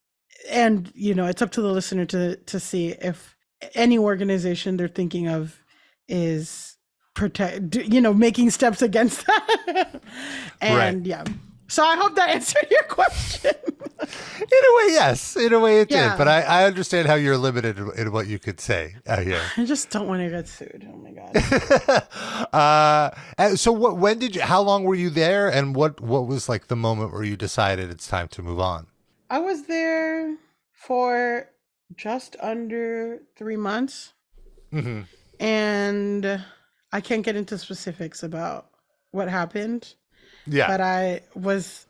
Speaker 3: And, it's up to the listener to see if any organization they're thinking of is making steps against that. And
Speaker 2: Right.
Speaker 3: yeah. So I hope that answered your question.
Speaker 2: In a way, yes. In a way, it
Speaker 3: Yeah.
Speaker 2: did. But I understand how you're limited in what you could say here.
Speaker 3: I just don't want to get sued. Oh my God.
Speaker 2: And so how long were you there, and what was like the moment where you decided it's time to move on?
Speaker 3: I was there for just under 3 months.
Speaker 2: Mm-hmm.
Speaker 3: And I can't get into specifics about what happened.
Speaker 2: Yeah.
Speaker 3: But I was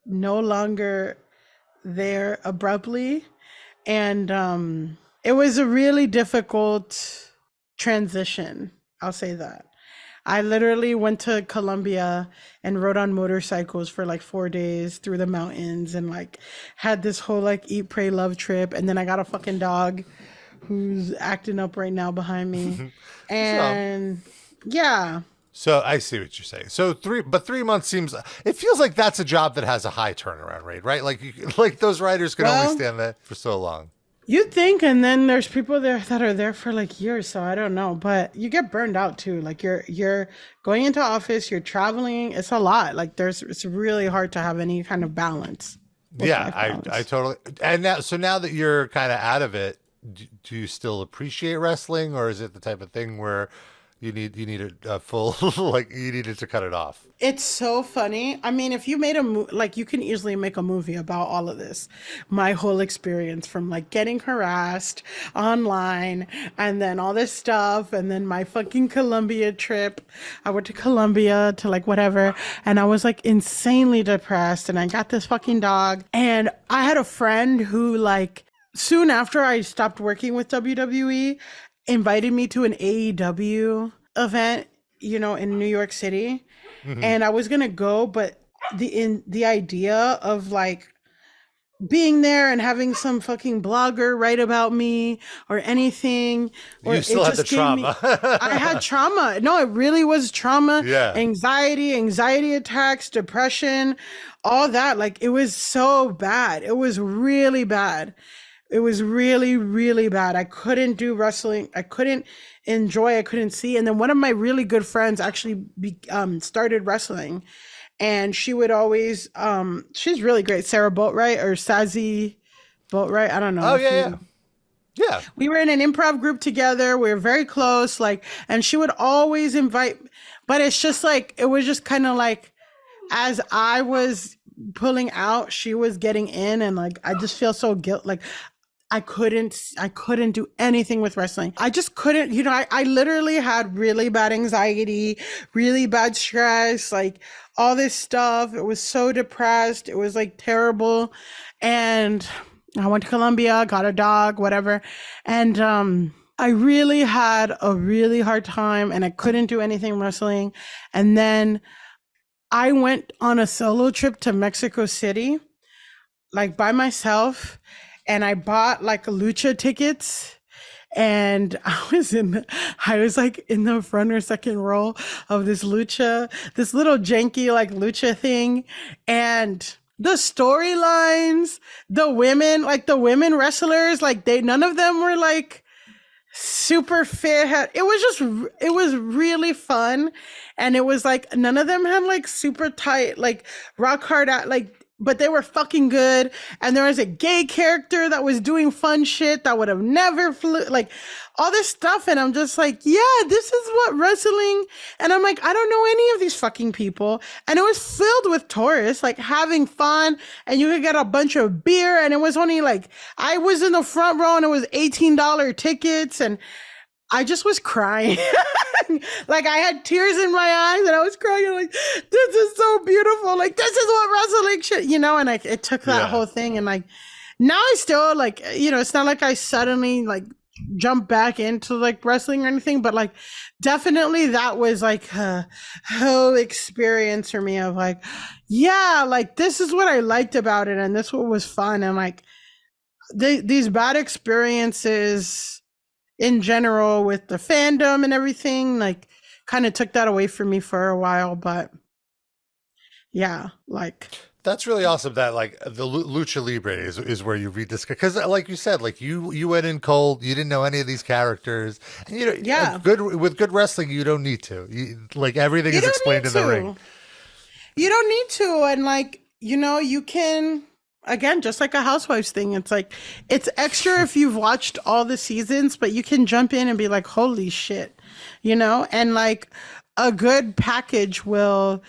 Speaker 3: no longer there abruptly. And it was a really difficult transition. I'll say that. I literally went to Colombia and rode on motorcycles for like 4 days through the mountains and like had this whole like eat, pray, love trip. And then I got a fucking dog who's acting up right now behind me. And yeah.
Speaker 2: So I see what you're saying. So 3 months seems, it feels like that's a job that has a high turnaround rate, right? Like those writers can only stand that for so long.
Speaker 3: You'd think, and then there's people there that are there for like years, so I don't know. But you get burned out too. Like you're going into office, you're traveling. It's a lot. Like it's really hard to have any kind of balance.
Speaker 2: Yeah, I totally. And now that you're kind of out of it, do you still appreciate wrestling, or is it the type of thing where you need a full like you needed to cut it off?
Speaker 3: It's so funny. I mean, if you made you can easily make a movie about all of this. My whole experience from like getting harassed online and then all this stuff. And then my fucking Colombia trip. I went to Colombia to like whatever. And I was like insanely depressed. And I got this fucking dog. And I had a friend who like soon after I stopped working with WWE invited me to an AEW event, in New York City. Mm-hmm. And I was going to go, but the idea of like being there and having some fucking blogger write about me or anything. Or
Speaker 2: You still
Speaker 3: it
Speaker 2: had the
Speaker 3: just gave me,
Speaker 2: trauma.
Speaker 3: I had trauma. No, it really was trauma,
Speaker 2: Yeah.
Speaker 3: anxiety attacks, depression, all that. Like it was so bad. It was really bad. It was really, really bad. I couldn't do wrestling. I couldn't enjoy. I couldn't see. And then one of my really good friends actually started wrestling, and she would always. She's really great, Sarah Boatwright or Sassy Boatwright. I don't know.
Speaker 2: Oh
Speaker 3: if
Speaker 2: yeah,
Speaker 3: you,
Speaker 2: yeah.
Speaker 3: we were in an improv group together. We were very close. Like, and she would always invite. But it's just like it was just kind of like as I was pulling out, she was getting in, and like I just feel so guilt. Like I couldn't do anything with wrestling. I just couldn't, I literally had really bad anxiety, really bad stress, like all this stuff. It was so depressed. It was like terrible. And I went to Colombia, got a dog, whatever. And I really had a really hard time, and I couldn't do anything wrestling. And then I went on a solo trip to Mexico City, like by myself, and I bought like lucha tickets, and I was like in the front or second row of this little janky like lucha thing. And the storylines, the women wrestlers, like none of them were like super fit. It was really fun. And it was like, none of them had like super tight, like rock hard, like, but they were fucking good. And there was a gay character that was doing fun shit that would have never like all this stuff. And I'm just like, yeah, this is what wrestling. And I'm like, I don't know any of these fucking people. And it was filled with tourists, like having fun. And you could get a bunch of beer. And it was only like, I was in the front row and it was $18 tickets. And I just was crying. Like I had tears in my eyes and I was crying. I'm like, this is so beautiful. Like, this is what wrestling should, and it took that whole thing. And like, now I still like, it's not like I suddenly like jump back into like wrestling or anything, but like, definitely that was like a whole experience for me of like, yeah, like this is what I liked about it. And this what was fun. And like these bad experiences in general with the fandom and everything, like kind of took that away from me for a while. But yeah, like
Speaker 2: that's really awesome that like the lucha libre is where you rediscover, because like you said, like you went in cold, you didn't know any of these characters, and with good wrestling you don't need to, like everything is explained in the ring.
Speaker 3: You don't need to. And like, you can, again, just like a Housewives thing, it's like, it's extra if you've watched all the seasons, but you can jump in and be like, holy shit, and like a good package will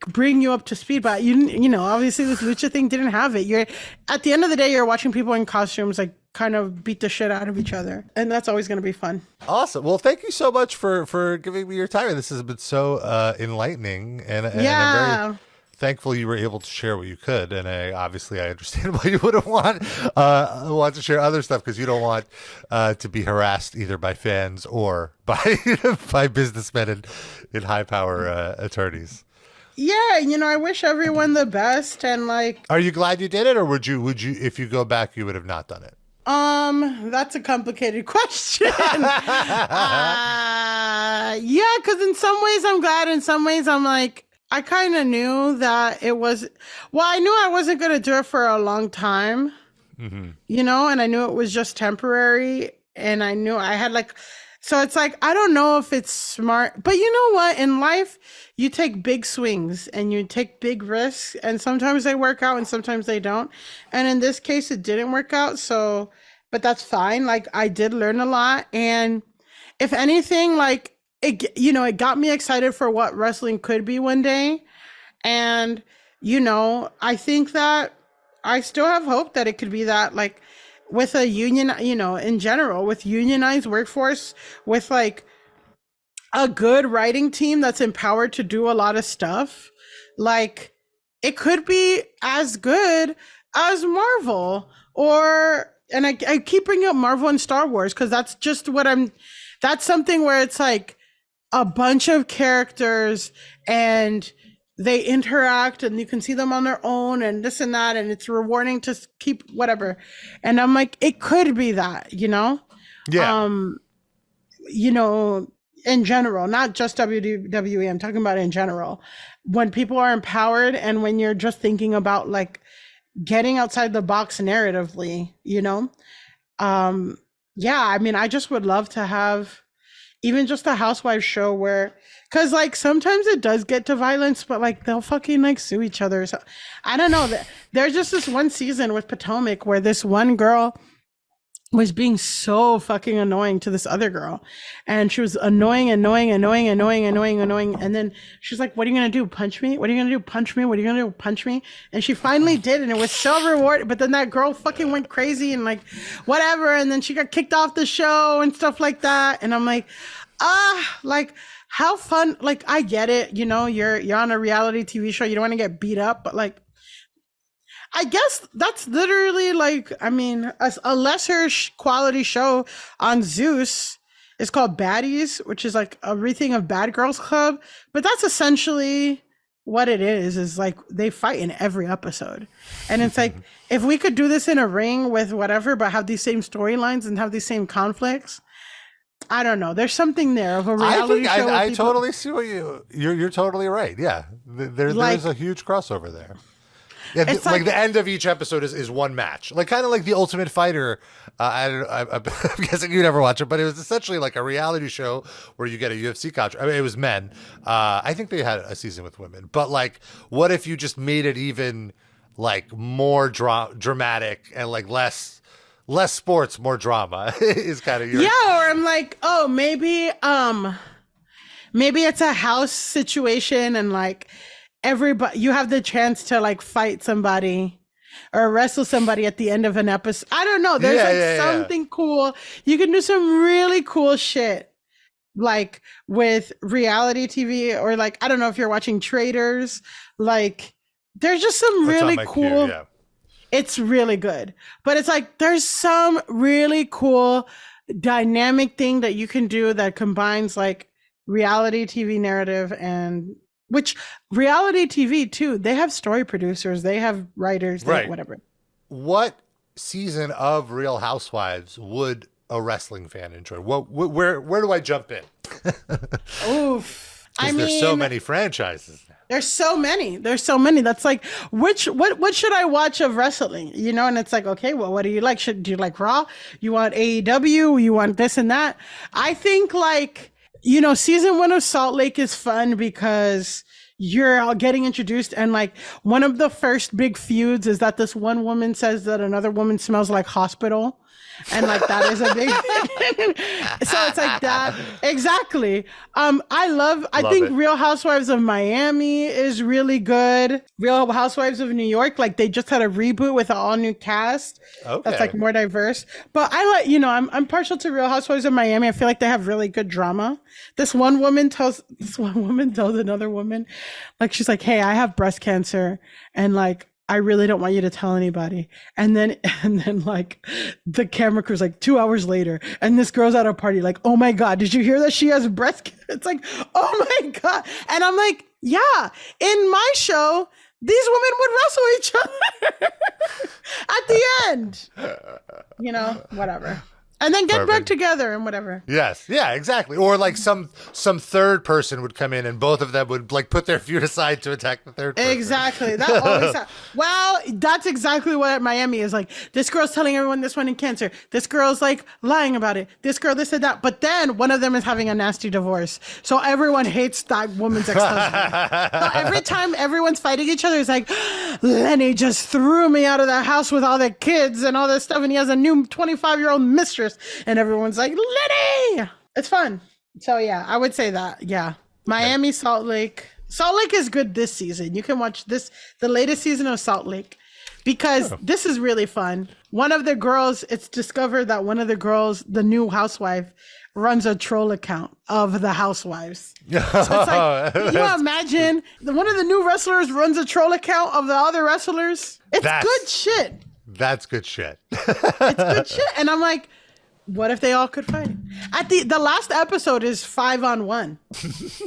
Speaker 3: bring you up to speed. But obviously this lucha thing didn't have it. You're at the end of the day, you're watching people in costumes like kind of beat the shit out of each other, and that's always going to be fun.
Speaker 2: Awesome. Well, thank you so much for giving me your time. This has been so enlightening, and I'm very thankful you were able to share what you could. And I understand why you wouldn't want to share other stuff, because you don't want to be harassed either by fans or by businessmen and high power attorneys.
Speaker 3: Yeah, I wish everyone the best. And like,
Speaker 2: are you glad you did it, or would you if you go back you would have not done it?
Speaker 3: That's a complicated question. Yeah, because in some ways I'm glad, in some ways I'm like, I kind of knew that it was, I knew I wasn't going to do it for a long time, and I knew it was just temporary, and I knew I had like, so it's like, I don't know if it's smart, but you know what? In life, you take big swings and you take big risks, and sometimes they work out and sometimes they don't. And in this case, it didn't work out. So, but that's fine. Like I did learn a lot. And if anything, like it got me excited for what wrestling could be one day. And, I think that I still have hope that it could be that, like, with a union, in general, with unionized workforce, with like a good writing team that's empowered to do a lot of stuff, like it could be as good as Marvel and I keep bringing up Marvel and Star Wars because that's just that's something where it's like a bunch of characters and they interact and you can see them on their own and this and that, and it's rewarding to keep whatever. And I'm like, it could be that, you know?
Speaker 2: Yeah.
Speaker 3: You know, in general, not just WWE, I'm talking about in general. When people are empowered and when you're just thinking about like getting outside the box narratively, you know? Yeah, I mean, I just would love to have even just a housewife show where, because like sometimes it does get to violence, but like they'll fucking like sue each other. So I don't know. There's just this one season with Potomac where this one girl was being so fucking annoying to this other girl, and she was annoying. And then she's like, what are you gonna do, punch me? What are you gonna do, punch me? What are you gonna do, punch me? And she finally did, and it was so rewarding. But then that girl fucking went crazy and like whatever, and then she got kicked off the show and stuff like that. And I'm like, like how fun. Like I get it, you know, you're on a reality TV show, you don't want to get beat up, but like I guess that's literally like, I mean, a lesser quality show on Zeus is called Baddies, which is like a rethink of Bad Girls Club. But that's essentially what it is like they fight in every episode. And it's like, if we could do this in a ring with whatever, but have these same storylines and have these same conflicts, I don't know. There's something there of a reality show.
Speaker 2: I totally see what you're totally right. Yeah. There's a huge crossover there. Yeah, like the end of each episode is one match, like kind of like the Ultimate Fighter. I'm guessing you never watch it, but it was essentially like a reality show where you get a UFC contract. I mean, it was men. I think they had a season with women, but like, what if you just made it even like more dramatic and like less sports, more drama? Is kind of your
Speaker 3: or I'm like, oh, maybe it's a house situation and like. Everybody, you have the chance to like fight somebody or wrestle somebody at the end of an episode. I don't know. There's something cool. You can do some really cool shit like with reality TV, or like, I don't know if you're watching Traders. Like there's just some really cool.
Speaker 2: Queue, yeah.
Speaker 3: It's really good, but it's like, there's some really cool dynamic thing that you can do that combines like reality TV narrative and which reality TV too, they have story producers, they have writers,
Speaker 2: right?
Speaker 3: Whatever.
Speaker 2: What season of Real Housewives would a wrestling fan enjoy? Where do I jump in?
Speaker 3: Oof! I mean,
Speaker 2: there's so many franchises now.
Speaker 3: There's so many. That's like, what should I watch of wrestling? You know, and it's like, okay, well, what do you like? Do you like Raw? You want AEW? You want this and that? I think like, you know, season 1 of Salt Lake is fun because you're all getting introduced, and like one of the first big feuds is that this one woman says that another woman smells like hospital, and like that is a big so it's like that. Exactly. I think it. Real Housewives of Miami is really good. Real Housewives of New York, like they just had a reboot with an all new cast. Okay. That's like more diverse. But I like, you know, I'm partial to Real Housewives of Miami. I feel like they have really good drama. This one woman tells another woman, like she's like, hey, I have breast cancer, and like I really don't want you to tell anybody. And then like the camera crew's like 2 hours later, and this girl's at a party like, oh my God, did you hear that she has breast cancer? It's like, oh my God. And I'm like, yeah, in my show, these women would wrestle each other at the end. You know, whatever. And then get back together and whatever.
Speaker 2: Yes. Yeah, exactly. Or like some third person would come in and both of them would like put their feud aside to attack the third person.
Speaker 3: Exactly. That always happens. Well, that's exactly what Miami is like. This girl's telling everyone this one in cancer. This girl's like lying about it. This girl, this and that. But then one of them is having a nasty divorce. So everyone hates that woman's ex-husband. So every time everyone's fighting each other, it's like, Lenny just threw me out of the house with all the kids and all this stuff, and he has a new 25-year-old mistress. And everyone's like, Lenny! It's fun. So yeah, I would say that. Yeah. Miami, Salt Lake. Salt Lake is good this season. You can watch the latest season of Salt Lake, because this is really fun. One of the girls, it's discovered that one of the girls, the new housewife, runs a troll account of the housewives. So it's like, can you imagine one of the new wrestlers runs a troll account of the other wrestlers? It's good shit.
Speaker 2: That's good shit.
Speaker 3: It's good shit. And I'm like, What if they all could fight? At the last episode is 5-on-1,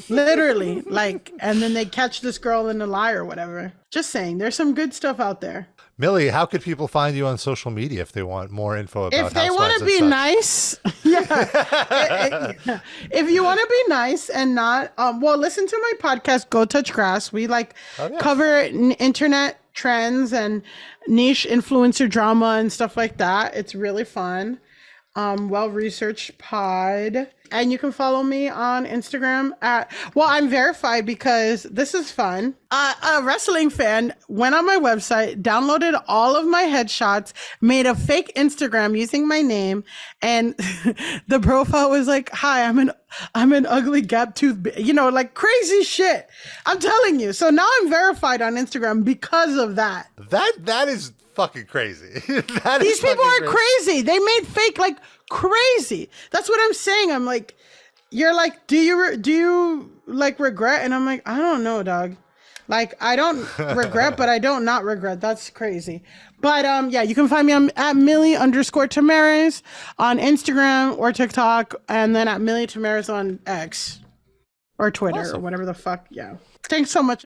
Speaker 3: literally. Like, and then they catch this girl in a lie or whatever. Just saying, there's some good stuff out there.
Speaker 2: Millie, how could people find you on social media if they want more info about
Speaker 3: If they want to be nice, if you want to be nice and not, well, listen to my podcast, Go Touch Grass. We cover internet trends and niche influencer drama and stuff like that. It's really fun. Well-researched pod. And you can follow me on Instagram I'm verified because this is fun. A wrestling fan went on my website, downloaded all of my headshots, made a fake Instagram using my name, and the profile was like, "Hi, I'm an ugly gap tooth," like crazy shit. I'm telling you. So now I'm verified on Instagram because of that.
Speaker 2: That is fucking crazy.
Speaker 3: These people are crazy. They made fake like crazy. That's what I'm saying. I'm like, you're like, do you like regret? And I'm like, I don't know, dog. Like, I don't regret, but I don't not regret. That's crazy. But you can find me at Milly_Tamarez on Instagram or TikTok, and then at Milly Tamarez on X or Twitter or whatever the fuck. Yeah. Thanks so much.